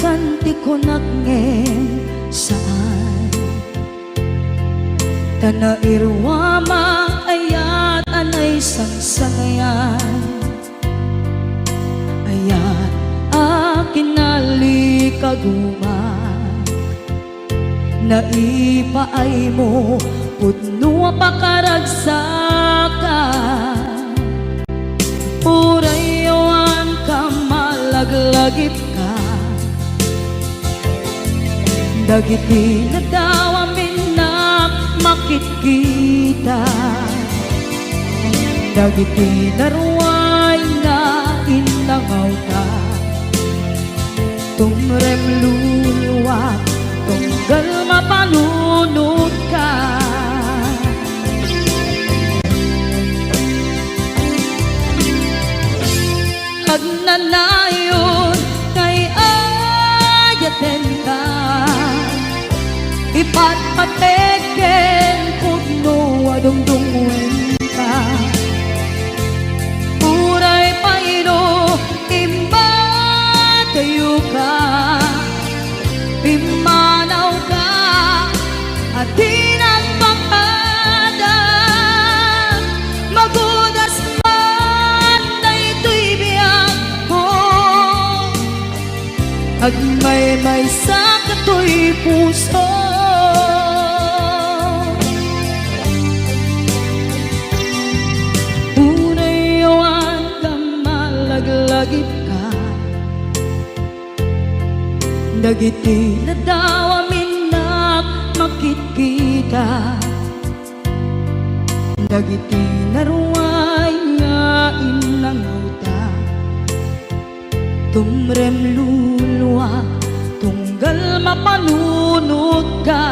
kanti ko nagngem saan tanairwama ayat anay sangsangyan ayat akin nalikaguma naipaay mo pudno pakaragsakan urayawan ka malaglagip ka dagiti na daw amin na makikita dagiti naruay na inangaw ka tumrem luluwat tunggal mapanunod ka hagnanayon kay ayaten ka ipatpateken pudno adungdungwen ka uray paino imbatayo ka pimanaw ka at tinagpakada magudas man na ito'y biyag ko agmay-may sa kato'y puso unayawan ka malaglagip ka dagiti na daw amin na makikita dagiti naruay nga inangaw ta tumrem luluwa tunggal mapanunod ka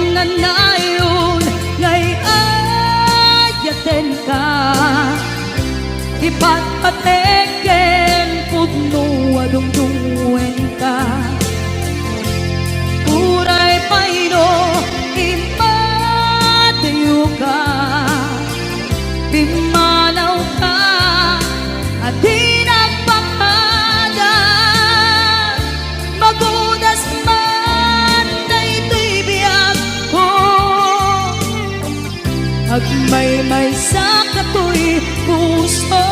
agnanayon ngay ayaten ka ipatpateken pudno adungdungwen ka uray paino impatayo ka pimanaw ka at tinagpakada magudas man na ito'y biyag ko agmay-may sa kato'y puso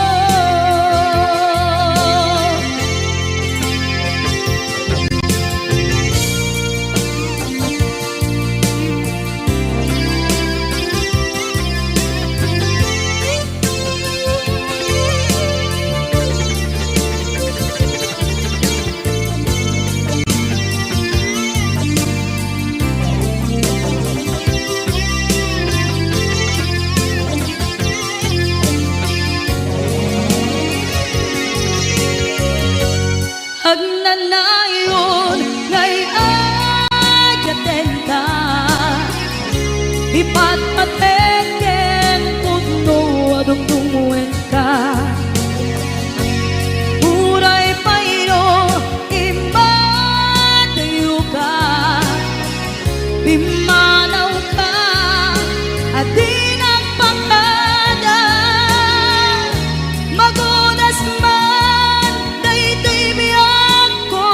agnanayon ngay ayaten ka ipatpateken pudno adungdungwen ka uray paino imbatayo ka pimanaw ka at tinagpakada magudas man daytoy biyag ko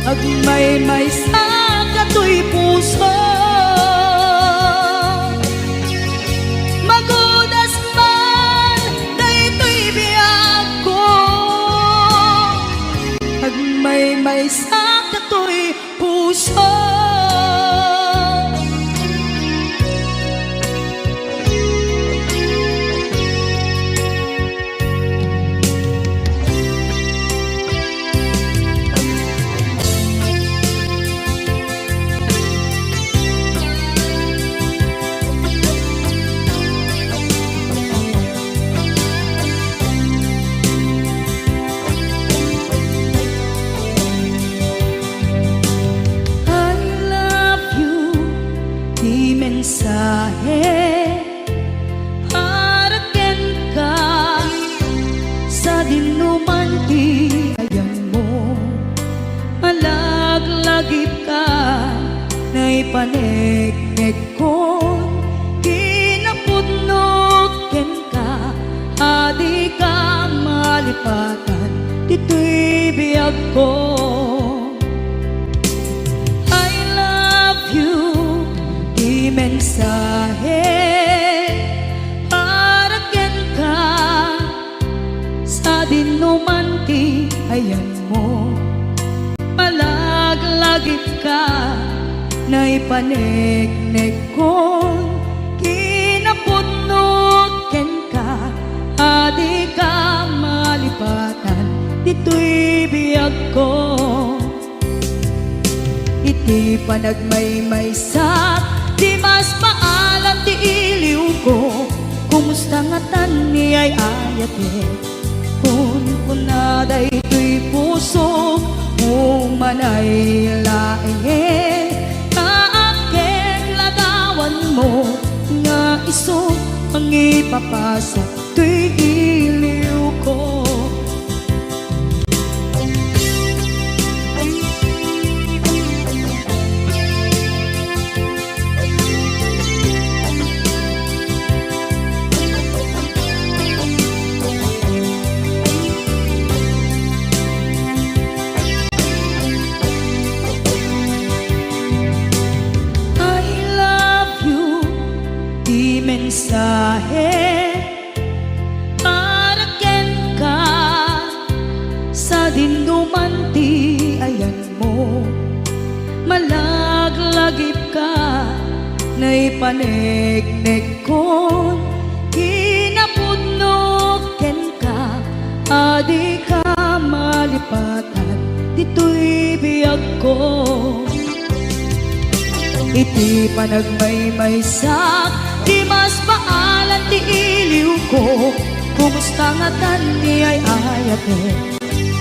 agmay-may sa kato'y puso magudas man daytoy biyag ko agmay-may sa kato'y puso mensahe haraken ka sa dinuman ti ayang mo malaglagip ka na ipanegnek ko kinapud adi ka malipatan, dito'y biyag ko. I love you, di mensahe, para ken ka, sa dinumanti ayan mo. Malaglagip ka, na ipanegnek ko, kinapudnot ken ka, adi ka malipatan, dito'y biyag ko. Iti panagmaymaysak, di mas maalam ti iliw ko, kumusta nga tan ni ay ayate, kun kunaday to'y puso, umanay laeng, kaakeng ladawan mo, nga iso ang ipapasa, to'y iliw ko. Mensahe, para ken ka, sa dinumanti ayan mo. Malaglagip ka, na ipanegnek ko, kinapudnot ken ka, adi ka malipatan, dito'y biyag ko. Iti panagmaymaysak, di mas maalan ti iliw ko, kumusta nga tan ni ay ayate,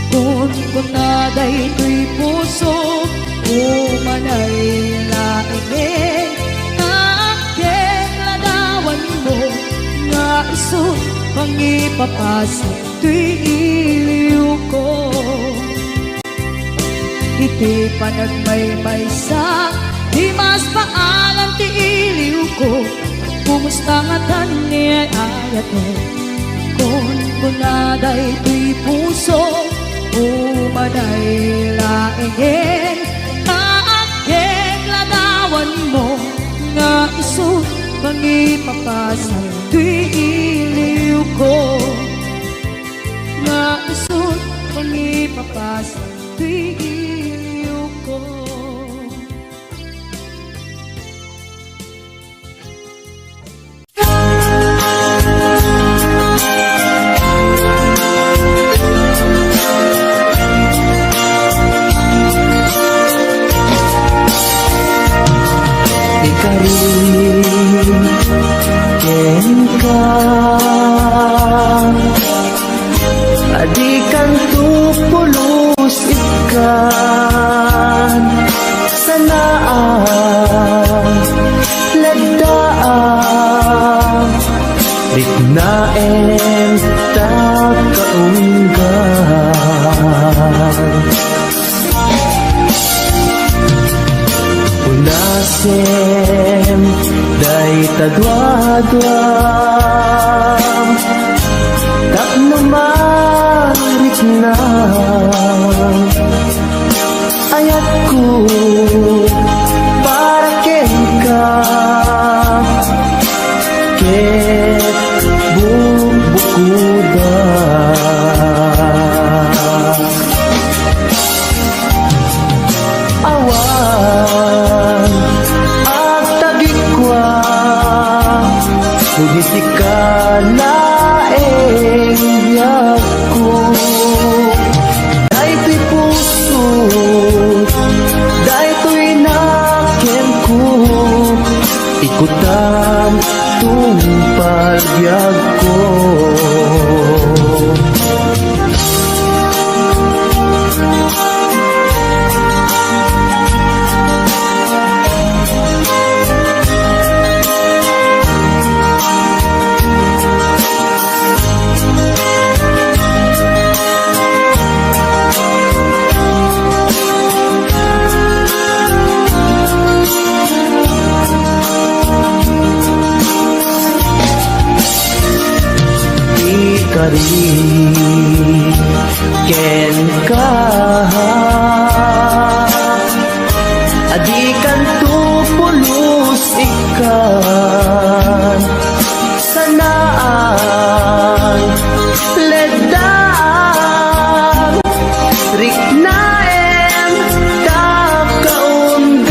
kun kunaday to'y puso, umanay laeng, kaakeng ladawan mo, nga iso pangipapasa, to'y iliw ko. Iti panagmaymaysak, di mas maalam ti iliw ko, kumusta nga tan ni ay ayate, kun kunaday to'y puso, umanay laeng, kaakeng ladawan mo, nga iso pangipapasa, to'y iliw ko. Nga iso pangipapasa, to'y iliw ko. Adi kang tupulos ikan sanaan ladaan dignaen takaunggan unasem day tadwadwam tapno marit na ayatku para ken ka ket bubukuda awan at tagikwa ngunit ikalaeng biyagko dahil to'y puso dahil to'y naken ko ikutan tumpal biyagko pari ken ka adikan tu pulos ikan sanaan ledaan riknaen kakaungan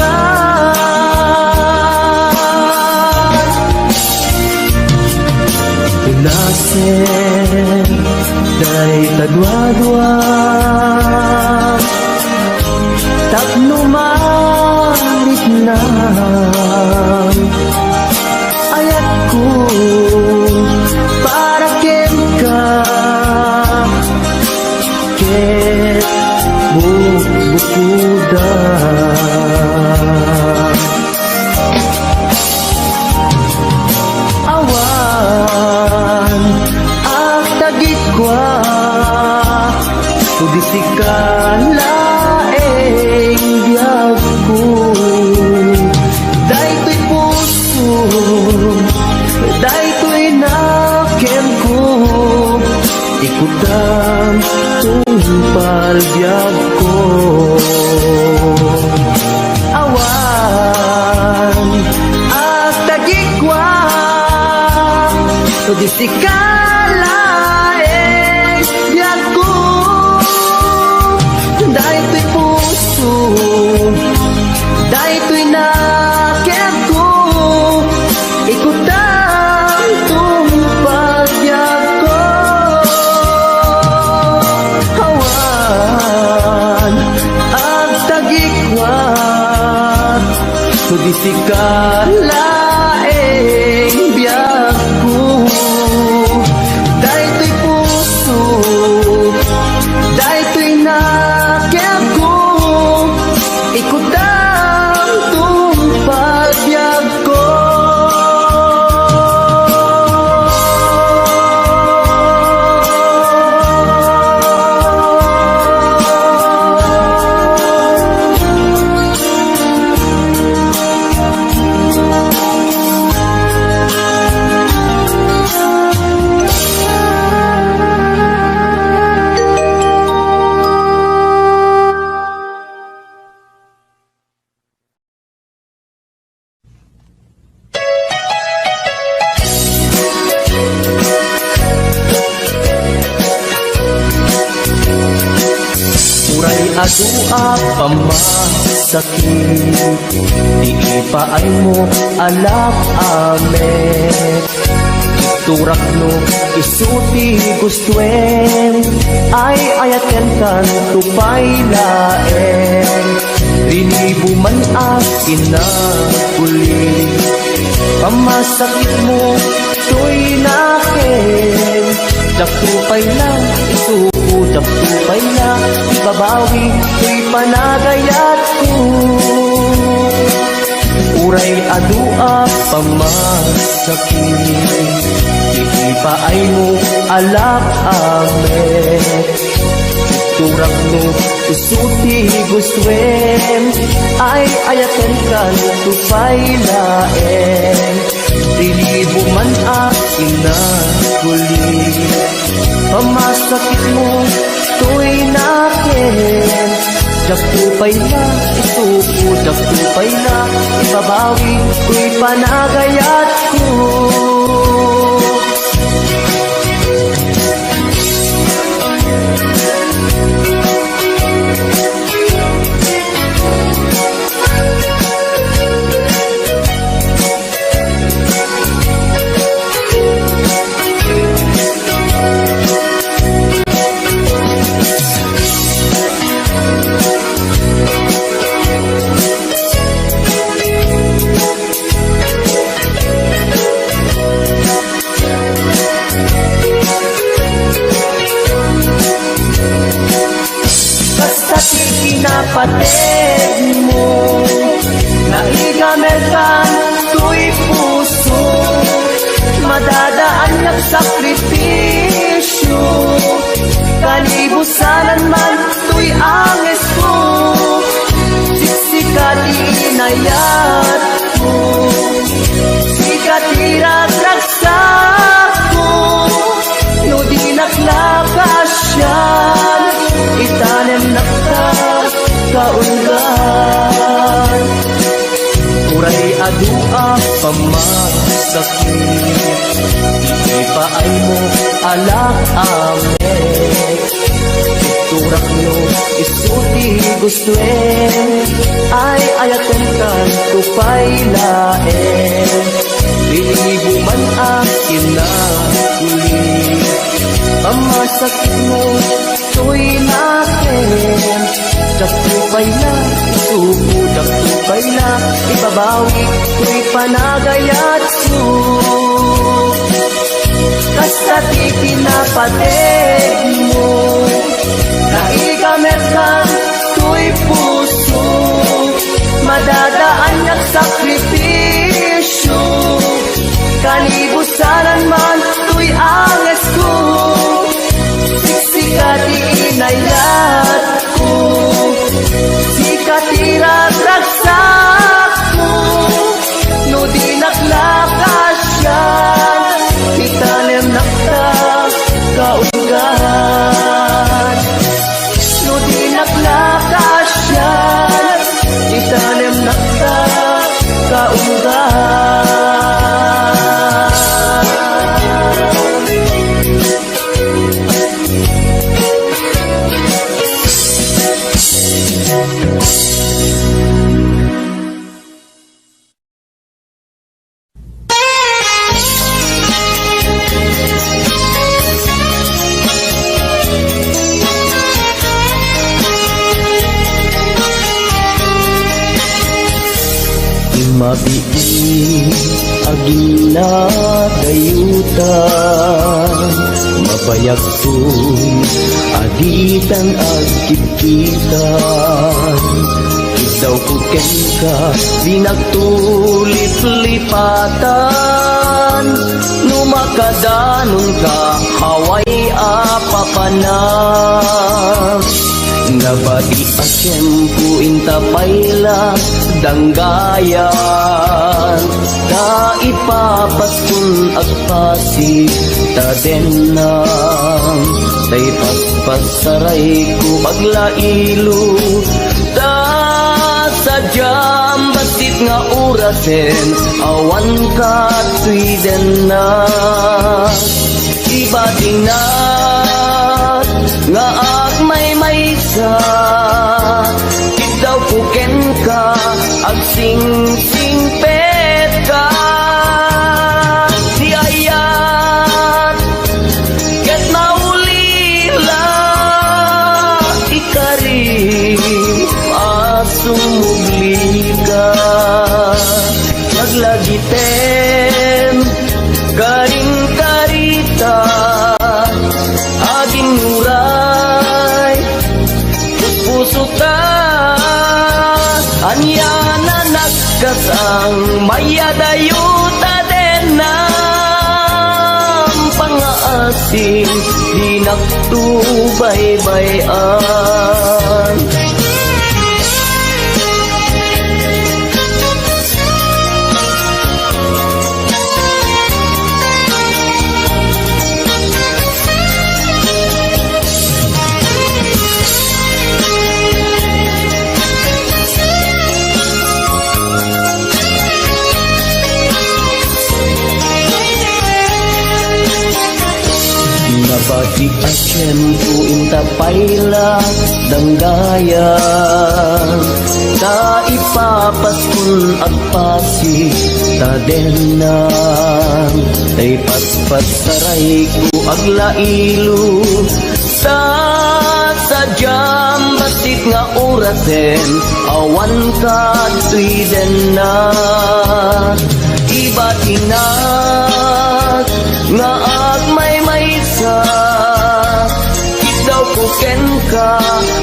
unasen dari kadua-dua tapno marit na ayat ko para ken ka ket bukuda awan ak tagikwa tudisikan laeng biyag ko daytoy puso daytoy naken ko ikutan tungpal biyag ko awan at tagikwa tudisikalaeng biyag ko daytoy puso daytoy naken ko ikutan tungpal biyag ko awan ang tagikwat tudisikalaeng biyag ko daytoy puso daytoy naken ko ikutan tungpal biyag ko uray adua pamasakit di ipaay mo alak amet turak no isuti gustuen ay ayaten kan tupay laeng rinibo man akin na uli pamasakit mo to'y nakin tupay lang isuko tupay lang ibabawi to'y panagayat ko uray adua pamasakit ipaay mo alak amet turak no isuti gustuen ay ayaten kan tupay laeng dilibo man akin na guli pamasakit mo to'y nakin tupay na isuko tupay na ibabawi ko'y panagayat ko kapatid mo naigamelkan to'y puso madadaan nagsakripisyo kalibusanan man to'y anges ko siksikat inayat ko sikat iragraksak ko no di na madua pamasakit, di pa ay mo alak amek. Turak no isuti gustuen, ay ayaten kan tupay laen. Binibuman akin na ulit, pamasakit mo to'y nakin. Dakupay na, isuko, dakupay na, ibabawi ko'y panagayat su. Kasati pinapatid mo, naigamerkan to'y puso, madadaan niya't sakripisyo. Kanibusanan man to'y anges ko, siksikati inayat ko, sikati ragraksak mo, no di naklakasyan, itanem nakta kaunggan. No di naklakasyan, itanem nakta kaunggan. Mabiin agina dayutan, mabayag kun aditan agkikitan. Ikaw kuken ka di nagtulip-lipatan, numakadanon ka haway apapanan. Nabadi asyempu intapayla danggayan, kaipapaskun agpasi tadenang, tay paspasaray ko paglailo, ta sadyam basit nga urasen, awan ka tuiden na. Ibading na nga agmay sa ikaw puken ka agsing-sing pet ka. Di ayat ket maulila ikari asumugli ka. Naglagiten karing karita aging nuray puso ka, anya na nagkasang mayadayuta den ng pangaasing di nagtubay-bayan. Nabati asyempu intapayla danggayan, ta ipapaskun agpasi tadenang, tay paspasaray ko aglailo, ta sadyam basit nga orasen, awan ka tuiden na. Ibatinag nga agmay sa ikaw kuken ka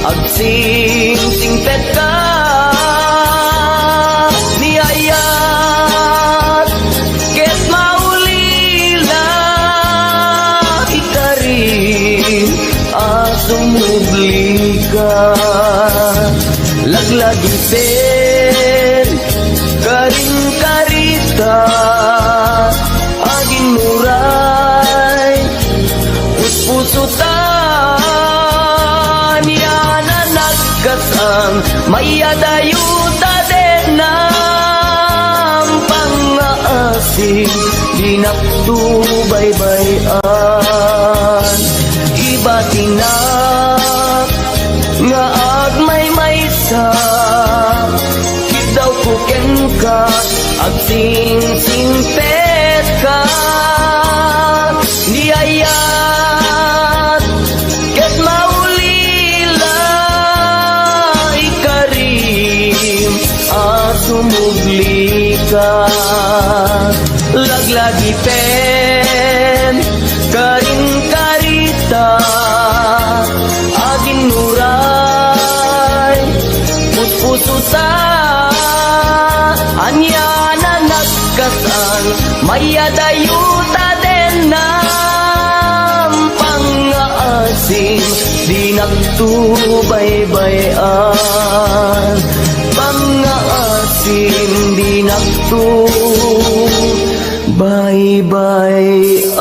agsing-sing pet ka. Niyayat ket maulila ikari asumugli ka. Laglagiten karing karita aging muray puspusutan, yan na nagkasal asim di naktubaybayan. Iba tinak nga agmay maysa, daw kuken ka ag sing pet ka. Niyayat ket maulila ikarim asumugli ka. Laglagi pen karin karita agin nuray pupususa anya na nagkasal mayadayuta den ng pangaasim di naktubaybayan. Pangaasim di naktubaybayan.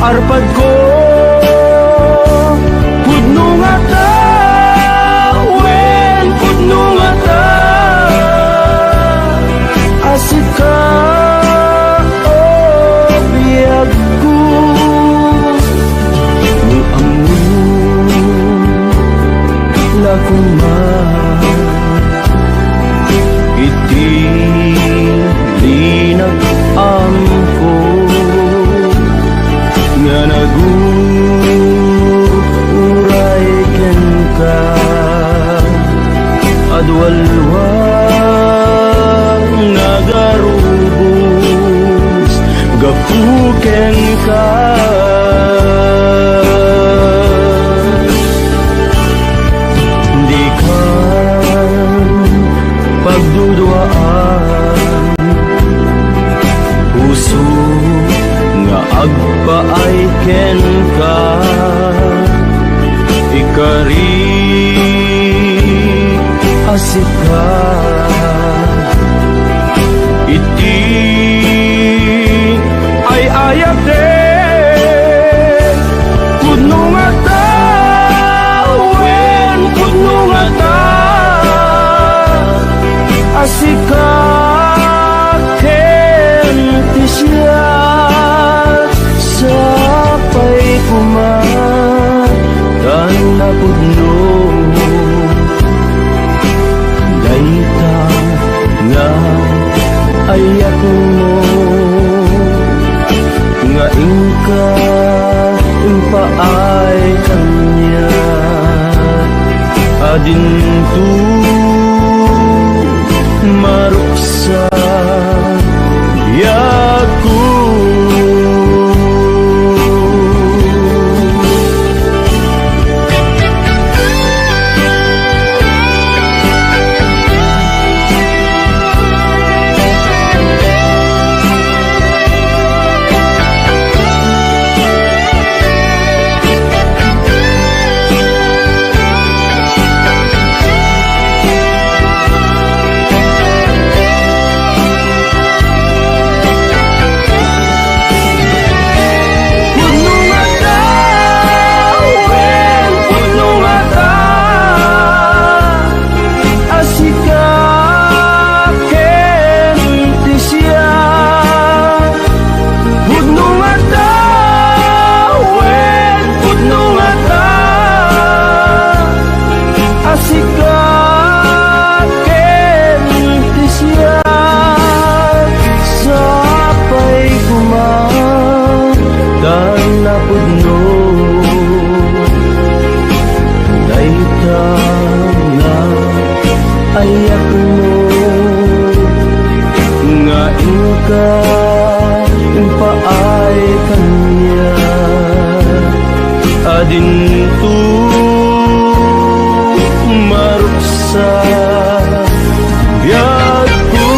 Arpad ko pudno nga ta, wen pudno nga ta, asik ka o biyag ko mo amun lakuman iti linag-amko nga naguray ken ka adwalwang nagarubos gapuken ka. Di ka pagdudwaan puso nga agpaay ken ka ikari asika iti ay ayate pudno nga ta, wen pudno nga ta, asika ken ti siya sapay kumatan na pudno dayta nga ayak mo nga ingka impaay kanya adintu maruksa yaku. ka paay kanya adinto maruksa biag ko.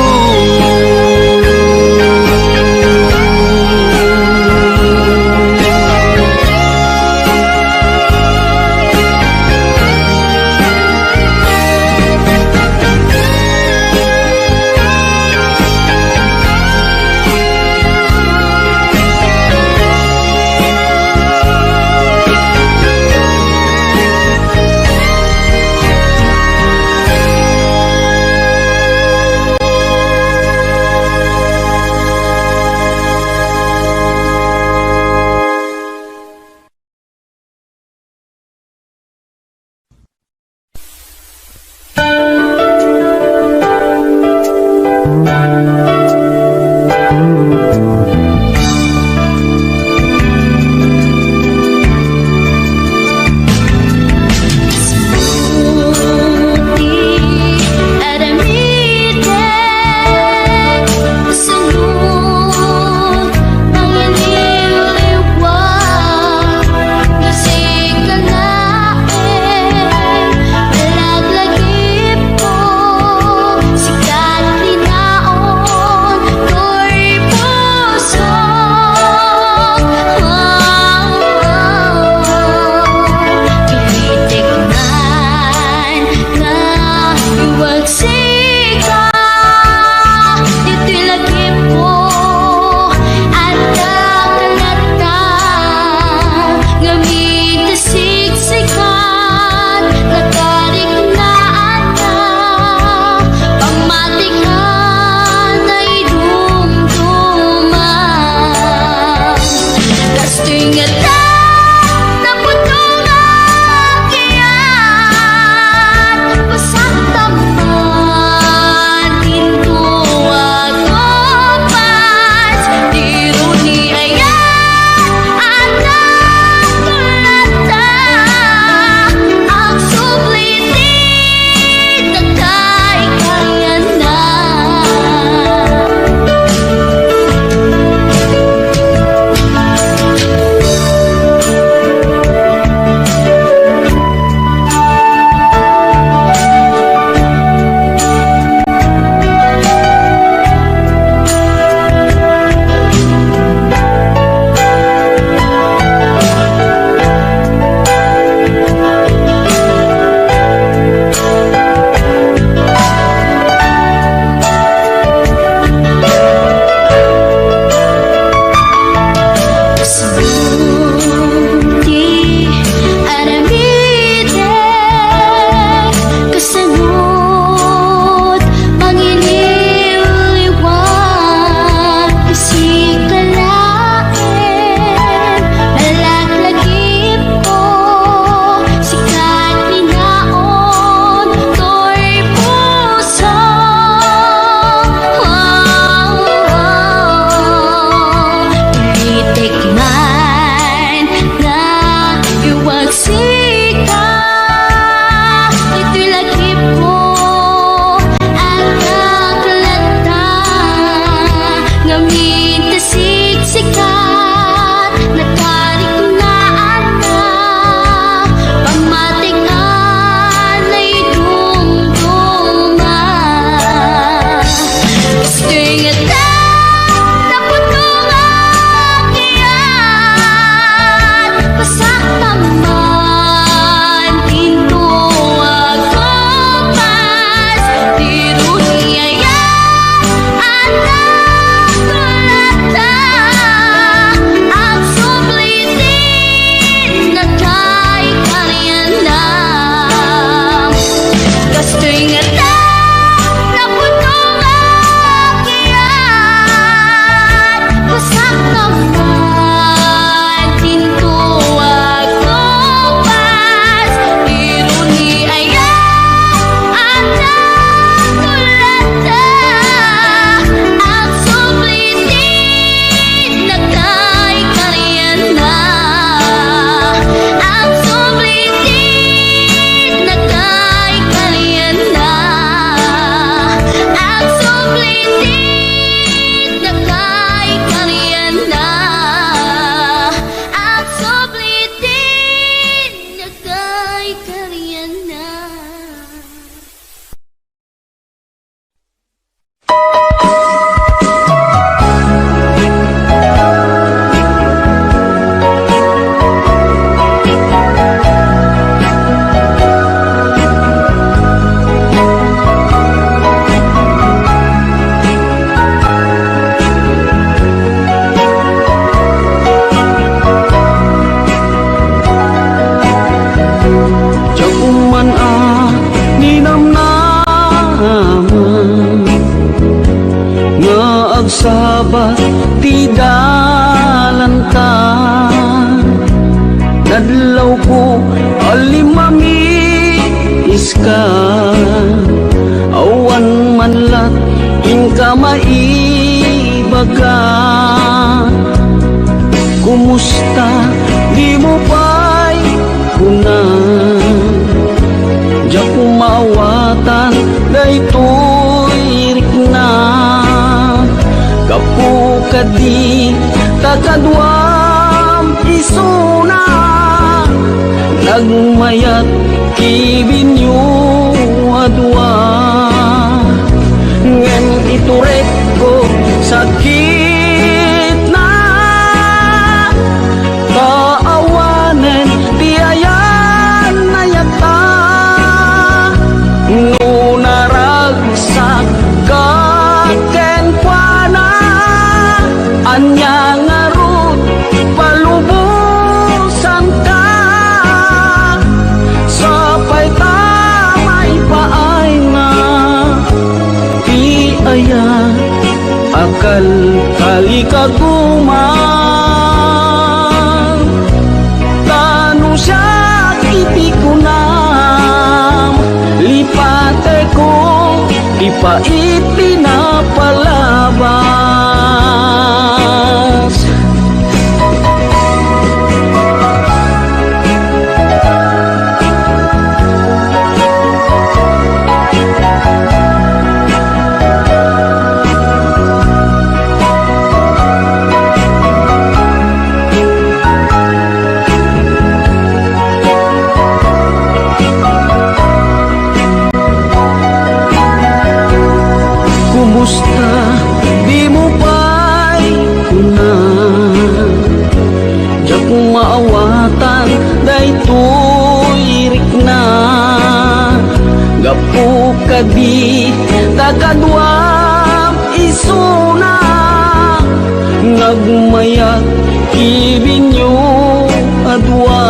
Pagsabat ti dalantan, nadlaw ko alimami iska, awan manlat inka maibaga. Kumusta di mo pa'y kunan, di kumawatan daytoy rikna. Kapu kadi takadwam isuna, nagmayat kibinyo adwa. Ngem iturek ko sakit na, kaawanen tiayan na yata. Nunaragsak kaken kuana, anya ngarut palubusan ka. Sapay tamay paay na ti aya, akal kali kaguman. Tanu siya iti kunam, lipate ko ipaiti na palabas. Kumusta di mo pa'y kunan, di akong maawatan daytoy rikna. Gapu kadi takadwam isuna, nagmayat kibinyo adwa.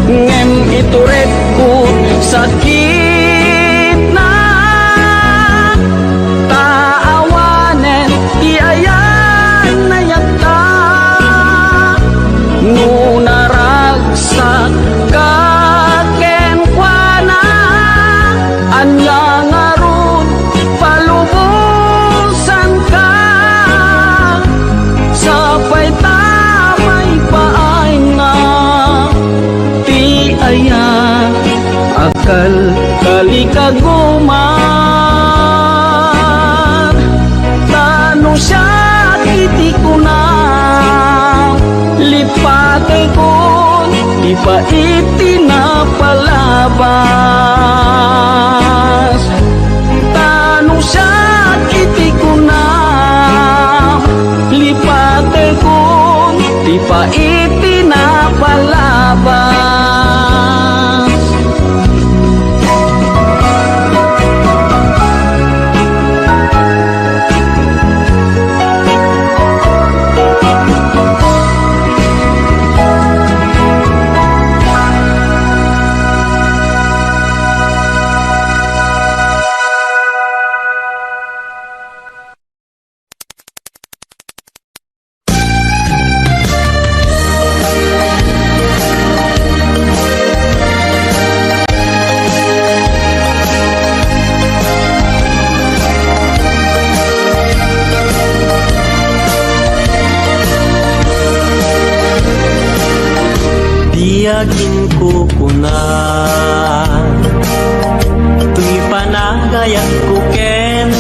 Ngem iturek ko sakit na, taawanen ti ayan na yata. Nunaragsak kaken kuana, anya ngarut palubusan ka. Sapay tamay paay na ti aya, akal kali kaguman. Tanu siya iti kunam, lipate kon ipaiti na palabas. Tanu siya iti kunam, lipate kon ipaiti na palabas. Tiyagin ko kunan, tuy panagayat ko ken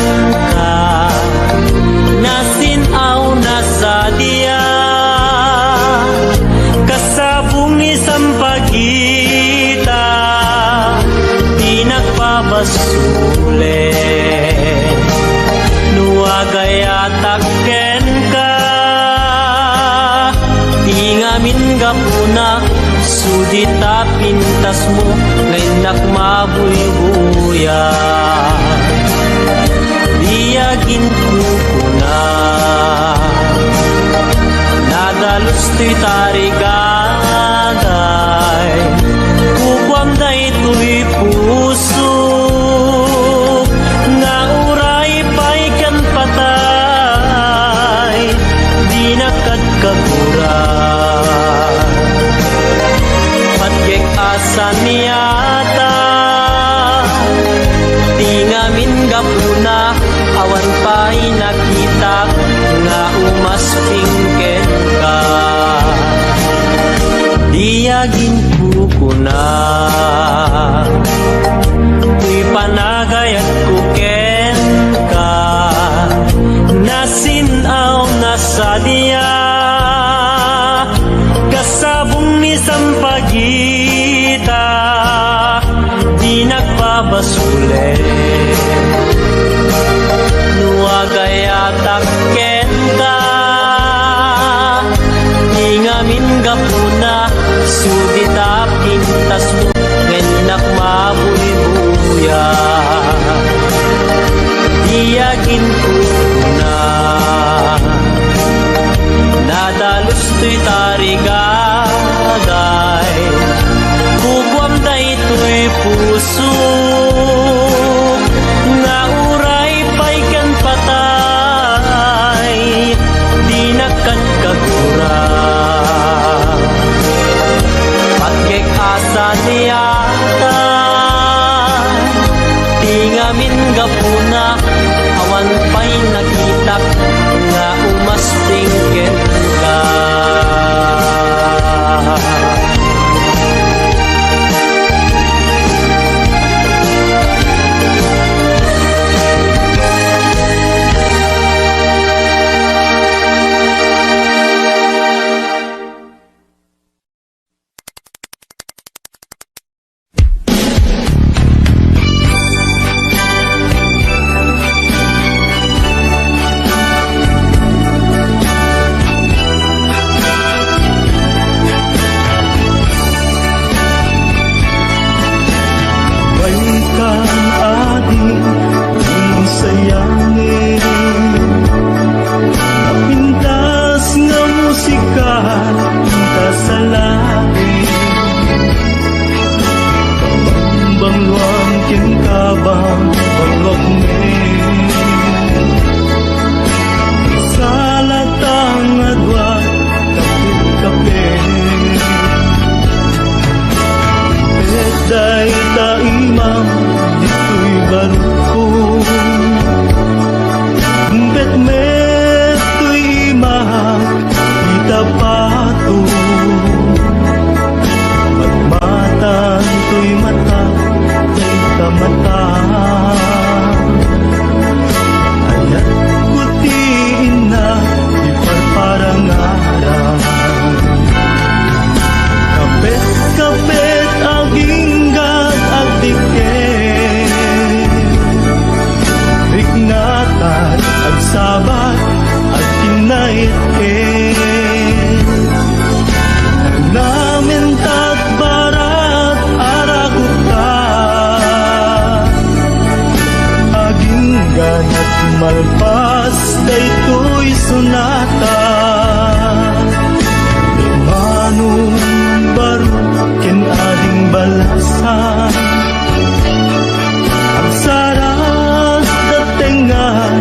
ka, nasinaw na sa diya, kasabong isang pagkita, di nagpabasule, nuagayatak ken ka, tingamin gapuna, sudita pintas mo ngayon nakmabuy-buya. Diyagin ko na nadalos to'y tarikaday, kupam dayto'y puso nga uray pa'y kan patay. umaspingken ka. Diyagin kukuna, tuy panagayat kuken ka, nasinaw na sadya, kasabong ni sampagita, di nagpabasule. Nuagayatak ken ka, ingamin gapuna, sudita pintas mo, ngenak mabuhi-buya. Diyagin ko na, nadalos to'y tarigagay, kubuam da ito'y puso, nga uray pa'y kan patay, di nakagkagura. Pagyek asa niyata, tingamin gapuna, awan pa'y nakitak, nga umaspingken ka. Malpas daytoy sunata, di manong baro ken ading balasan, ang saras datengan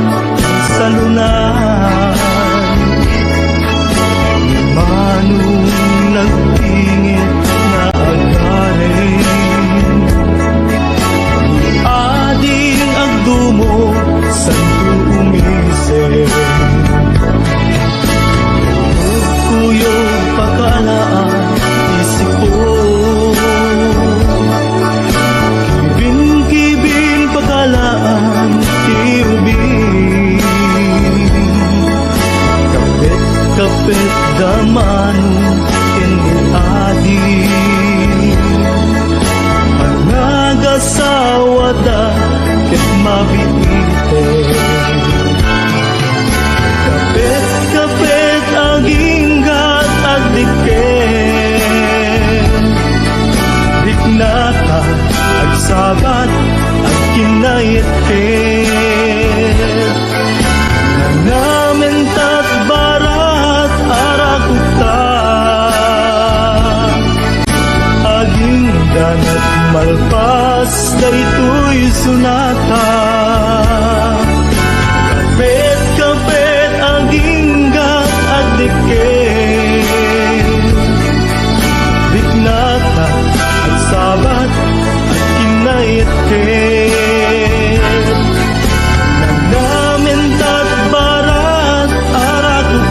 sa lunan, di manong nagtingit na agarin, ading agdumo sa kuyog pakalaan isip ko, kibin pakalaan tiubing, kapit daman kinadi, panagasawa da ket mabitite. Kapit aginggat agdiken, diknata agsabat ag kinaitet, nangamentat barat arakuta, aging ganat malpas daytoy sunata. Kapit aginggat agdiken, diknata agsabat at kinaitet, nagnamintat barat arakuta,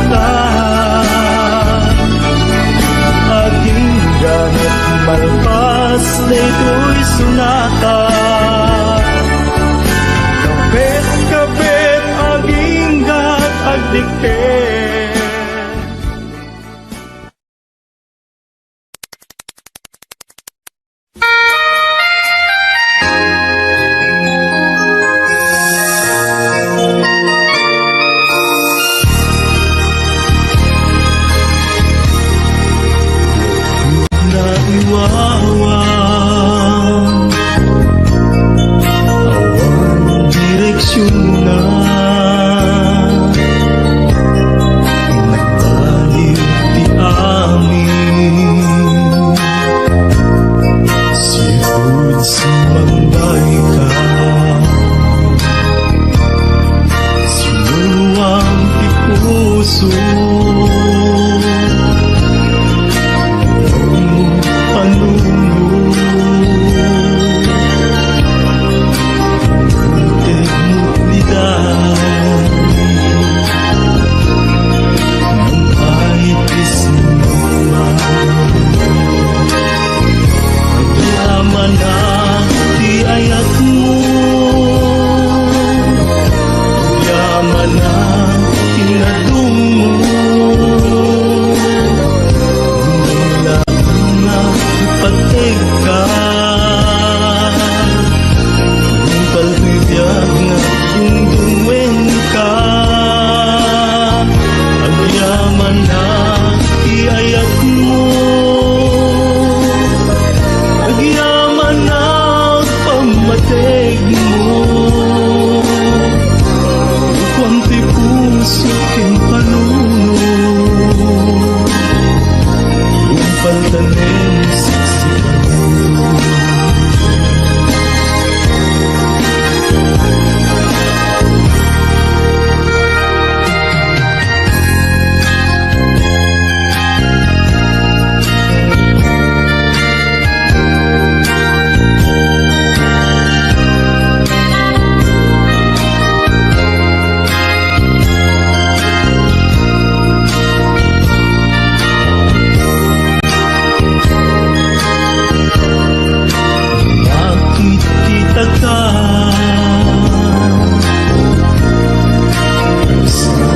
sa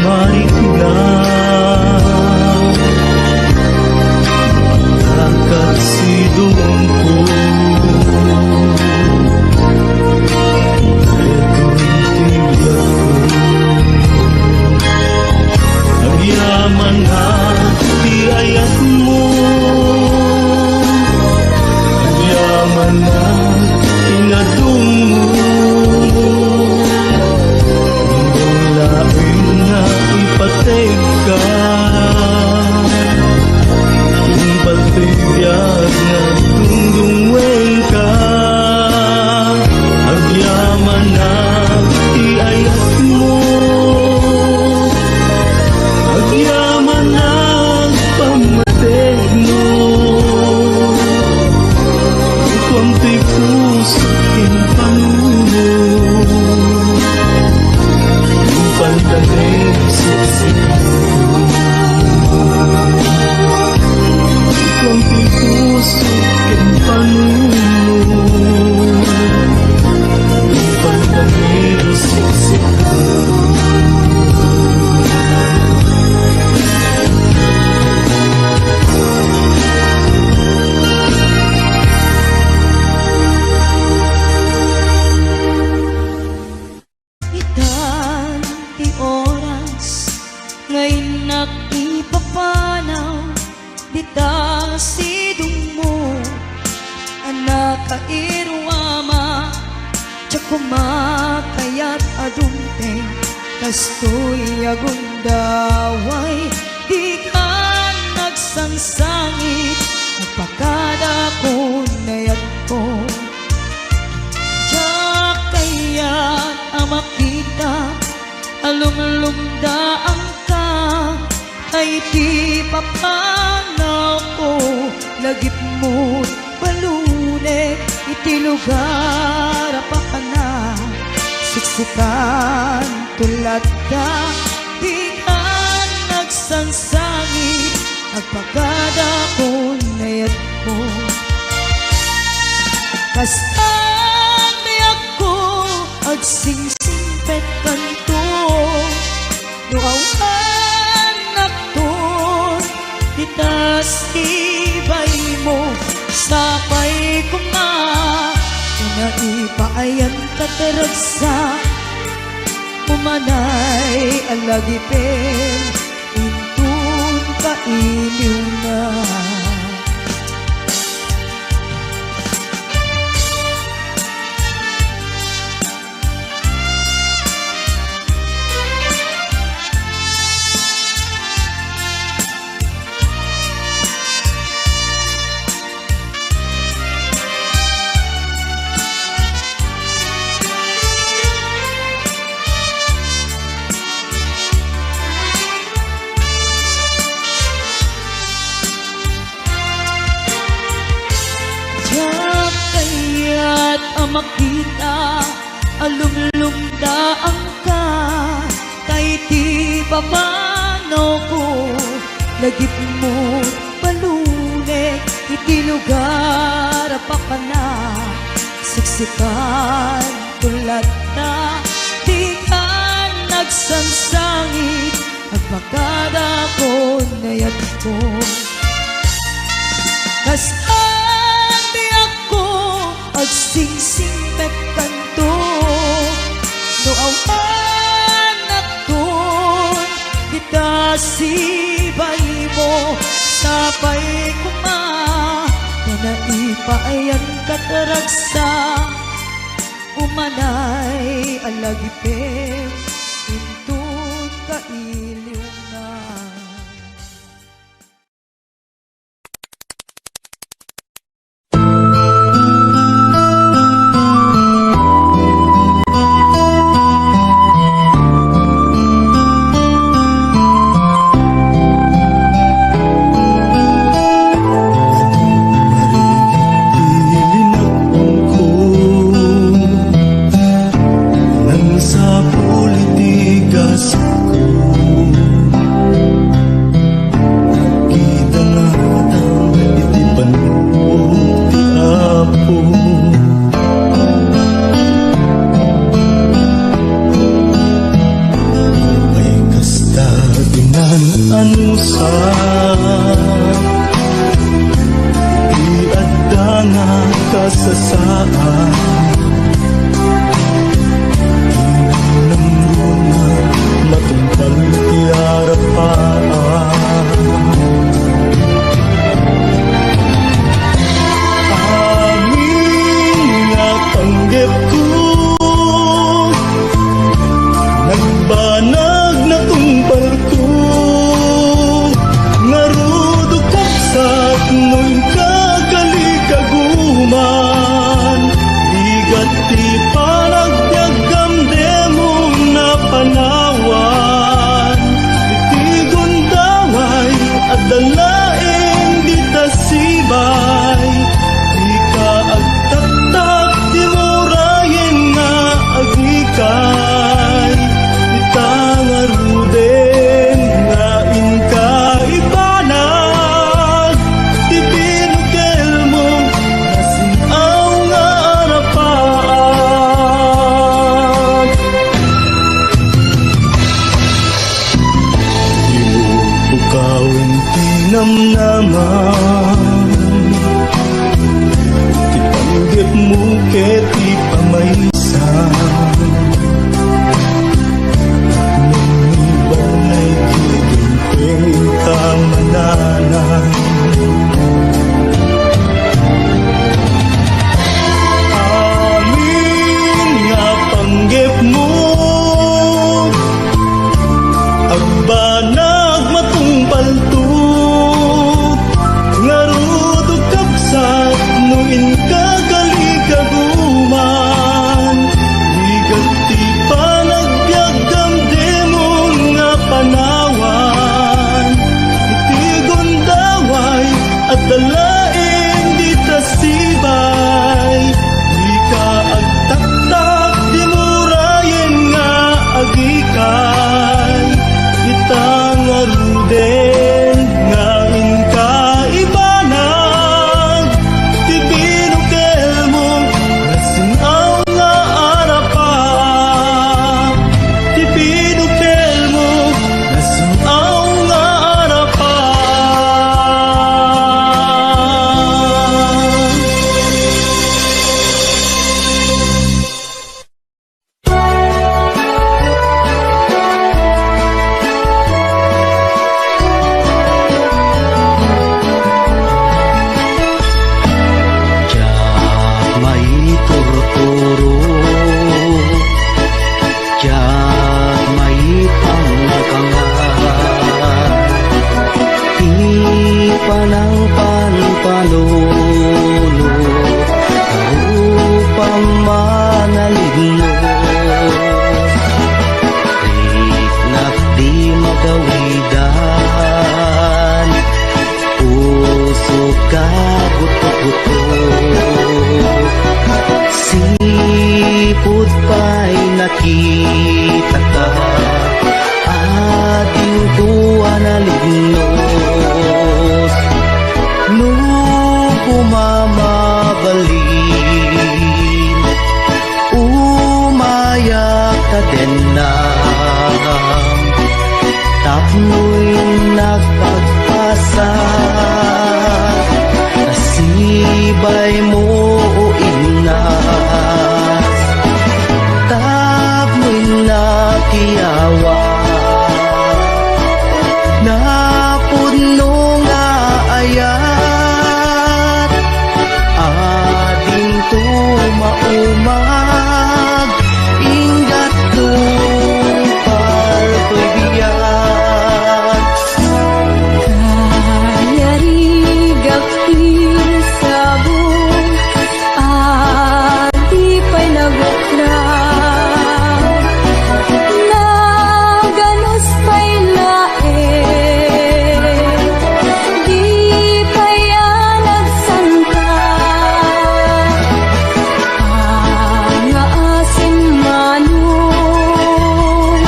mariglan. Nakaksidong ko, ang yaman na iayat mo, ang yaman na inadong mo, ang lain na ipatay ka, kung patibiyag na tundungwen ka, ang yaman na iayat mo, ang yaman na pamatig mo, kung di puso kinpanuno, yung pandanig siksik mo, kung di puso kinpanuno, yung pandanig siksik mo. Itan ti oras ngayon nakipapanaw dita sidong mo anak kairwama tsak kumakayat adunte kastoy agundaway di ka nagsangsangit nagpakada ko nayat ko tsak kaya't makita alumlumdaan ka ay di papanaw ko lagip mo balunek iti lugar pa ka na siksikan tulad ka di ka nagsangsangit agpagada ko nayat mo kastan ako agsingsingpet kanto nuawan nakton ditas ibay mo sapay ko nga unaipayan kataragsa umanay alagipin intun kailiw na makita alumlumdaan ka kay di papanaw ko lagip mo balunek iti lugar pa ka na siksikan tulad na di ka nagsangsangit agpakada ko nayat ko kastan di ako agsingsingpet kanto nuawan nakton kita sibay mo sapay kuma panaipayan kataragsa umanay alagipin intun kailiw na sa politikas ko pud pa'y nakita ka, ating tuwa na lignos. Nung pumamabalin, umayak ka din na, tapno'y nagpagpasa. Nasibay mo o inas, tapno'y nakiyawa, napuno nga ayat, ading tumaumag, ingat tupal ko'y biyak. Kayarigak sabong ati pa'y naguklaw, naganos pa'y lae, di pa'y nagsangka, ang asin manong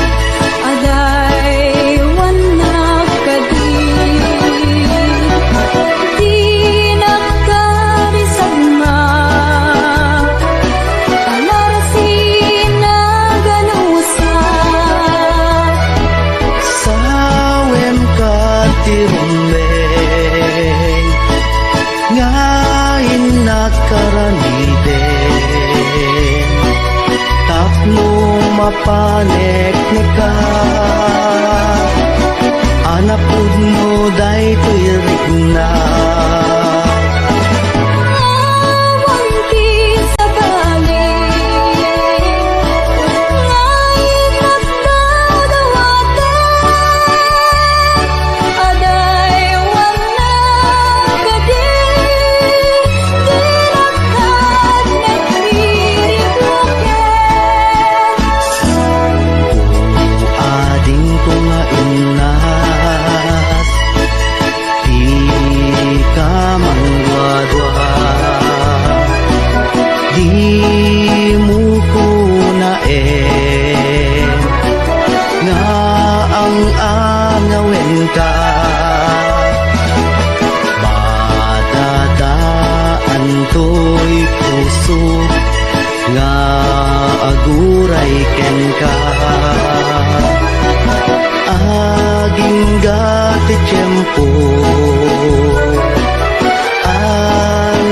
aday wanak kadi, di nakarisagma, alarasin na ganusa. Sawen ka tirumeng, ngayon nakaraniden, tapno mapanek ni ka, anapud mo day tuirik na. Awangki sa galing, ngayon nagdadawaten, aday wanak kadi, di nakat nagbirikloken. Ading ko nga inas, di ka mangwadwa, di mo ko naen, nga ang angawin ka, madadaan to'y puso, nga aguray ken ka, aging gati tiyempo,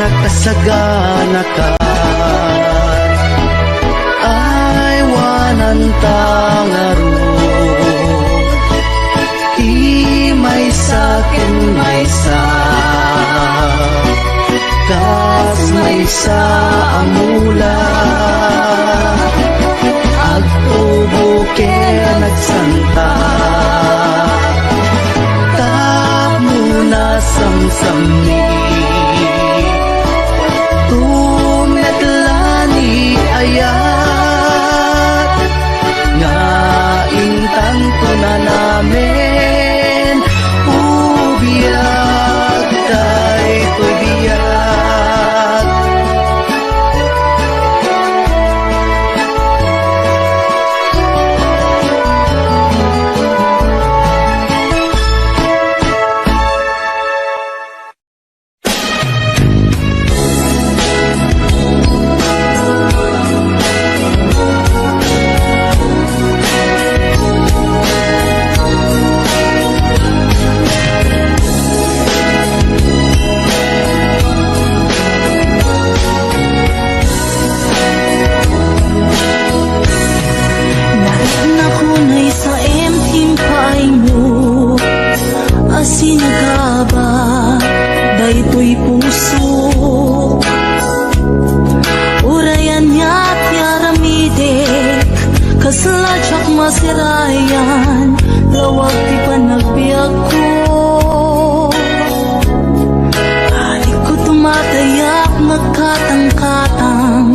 nakasagana ka, ay wanan tangaro, may sakin may sa, kas may sa amula, agtubo kaya nagsanta, tap muna samsami, tumetlani ayat, nga intan ko na namin, ubiyag tay ko'y biyak. Nakunay sa emting paay mo, asinagaba, daytoy puso. Urayan niya't yaramidek, kasladyak masirayan, lawag ti panagbiag ko. Alik ko tumatayak, nagkatang-katang,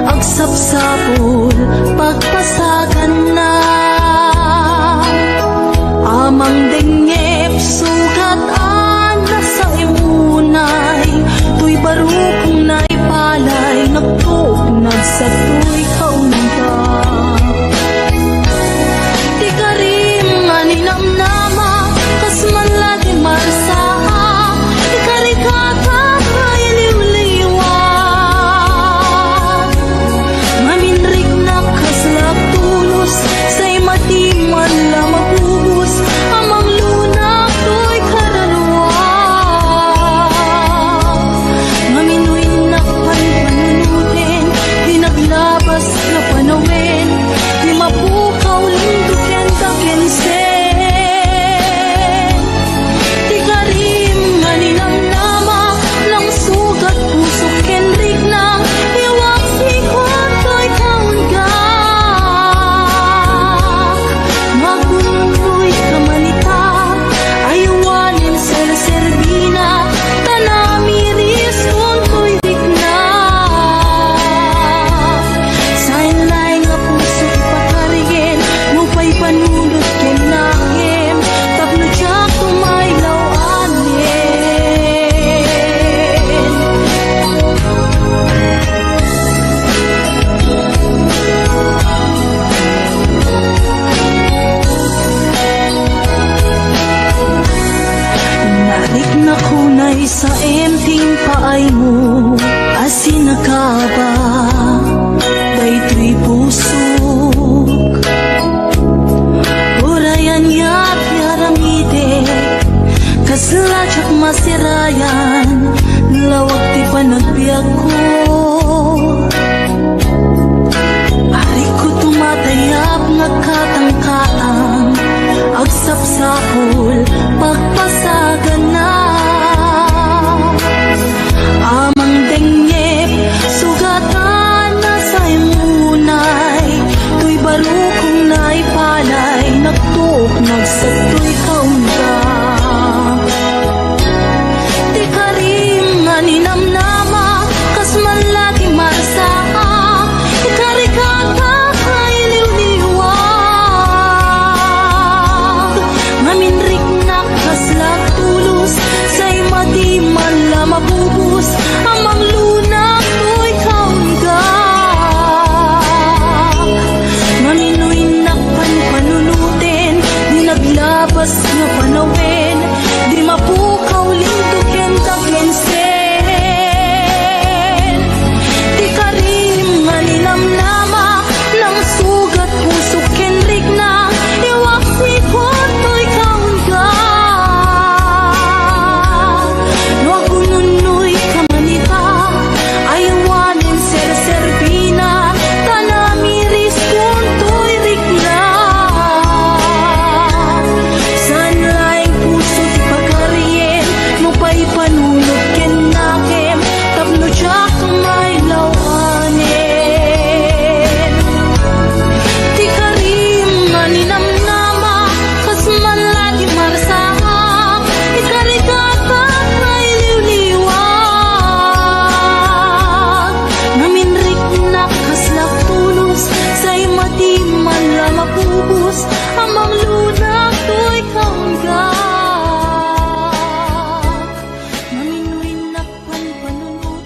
agsapsapol, pagpasagan na. Amang dengep, sugat-an na sa imunay, tuy barukong naipalay, nagtugnag sa tuy kaunay. nga panawin, di mapukaw linduken kakensen. Di karim nga ninamnama, ng sugat puso kenrik na, iwak sikot ko'y kaunggak. Maguloy ka manita, ayawanin ser-serbina, tanamiris kung ko'y bigna. Sa inlay nga puso ipakarigin, mupay panunod kinahim, tapno siya kumaylaw anin. Narik na kunay sa empting paay mo, asin na ka ba? Daytoy pusok urayan ya't yaramide, kasladyak masirayan, lawag ti panagbiag ko. Ari ko tumatayap nga katang-katang, agsapsapol pagpasagan na. Amang dengyep sugatan na sa imunay, tuy barukong naipalay, nagtuok nagsatoy kaunda. Di karim nga ninamnama, kas man lagi marsaka, ikarikata kay liwliwag. Maminrik na kaslag tulos, say madi man la mabubus, amang lunak ko'y kaunggak. Maminoy nakpan panunutin, di naglabas nga panawin, di mapukaw linduken kakensen. Di karim nga ninamnama, ng sugat puso kenrik na, iwak sikot ko'y kaunggak. Nuagununoy ka manita, ayawanin ser-serbina, tanamiris kung to'y rikna. San laing puso di pagkarien, mupay panunod kenakem, tapno siya kumaylaw anin. Di karim nga ninamnama, kas man lagi marsaka, ikarikata kay liwliwag. Naminrik na kaslag tulos, say madi man la mapubus, amang lunak ko'y kaunggak. Maminoy nakpan panunod.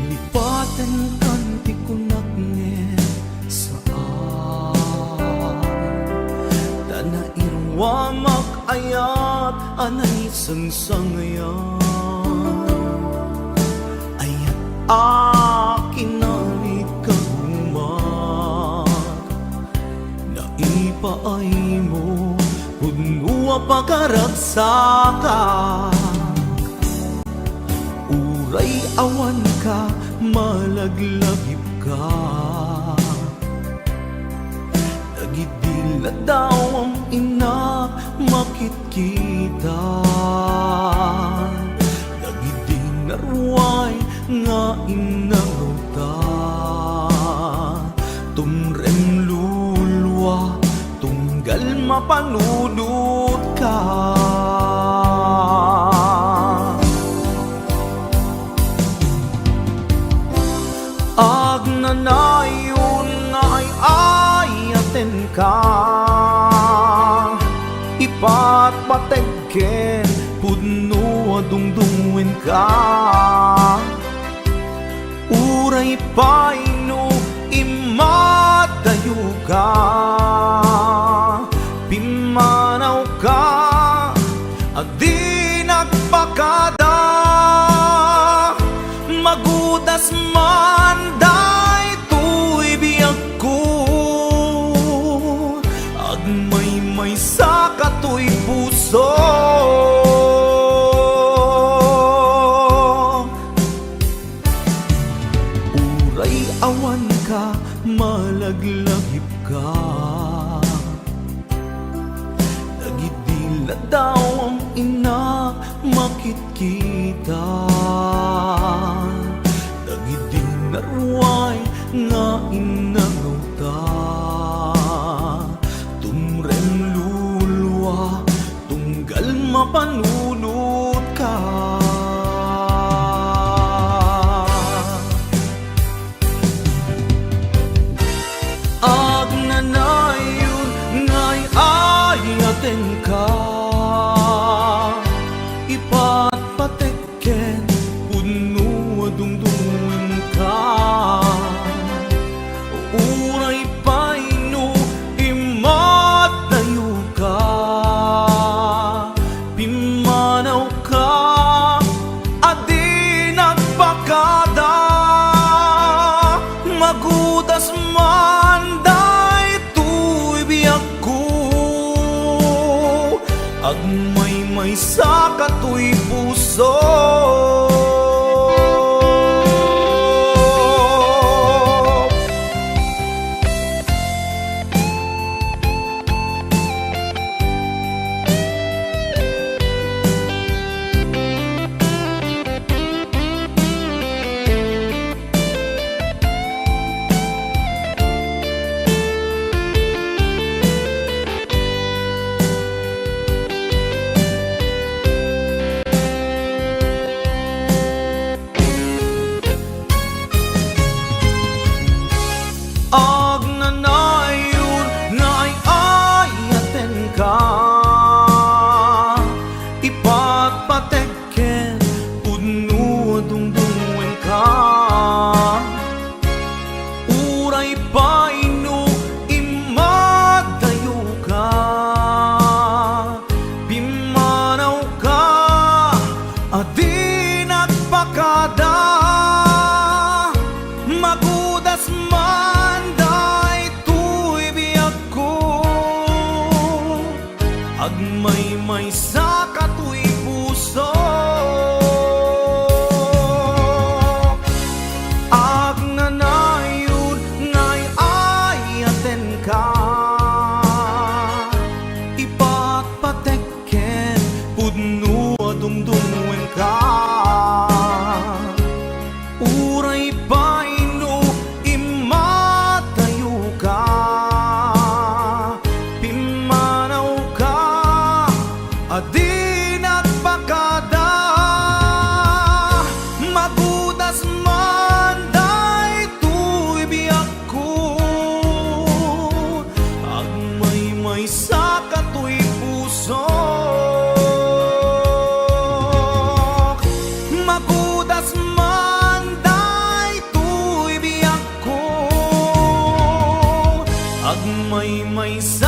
Lipatan kanti kunaknget saan, dana irwa makayat, anay sangsangayan. Ayat akin nalit kagumat, naipaay mo, punua pagkaragsakan. Uray awan ka, malaglagip ka, nagidila daw ang inak makitkita. Nagidinarway nga inaruta, tumrem lulwa, tunggal mapanudot ka. Agnanayon nga ay ayaten ka, ipatpategken pudno adungdungwen ka. Uray paino imadayo ka, pimanaw ka, adi nagpakada, magudas man day tuy biyag ko, agmay sa katoy puso. Uray awan ka, malaglagip ka, nagidila daw ang ina makitkita, nagidin naruay nga inangota, tumrem lulwa, tunggal mapanunod ka. Agnanayon ngay ayaten ka, ipatpateken puno dungdungin ka, uray paino imatayo ka, pimanaw ka, adi nagpakada, magudas man day tuy biyag ko, agmay sa katoy puso. Agnanayon ngay ayaten ka, ipatpateken puno dungdungin ka, uray paino imadayo ka, pimanaw ka, adi nagpakada, magudas man day tuy biyag ko, agmay sa katoy puso. Agnanayon ngay ayaten ka, ipatpateken puno dungdungin ka, uray paino imatayo ka, pimanaw ka, adi nagpakada, magudas man day tuy biyag ko, agmay sa katoy puso. Magudas man day tuy biyag ko, agmay sa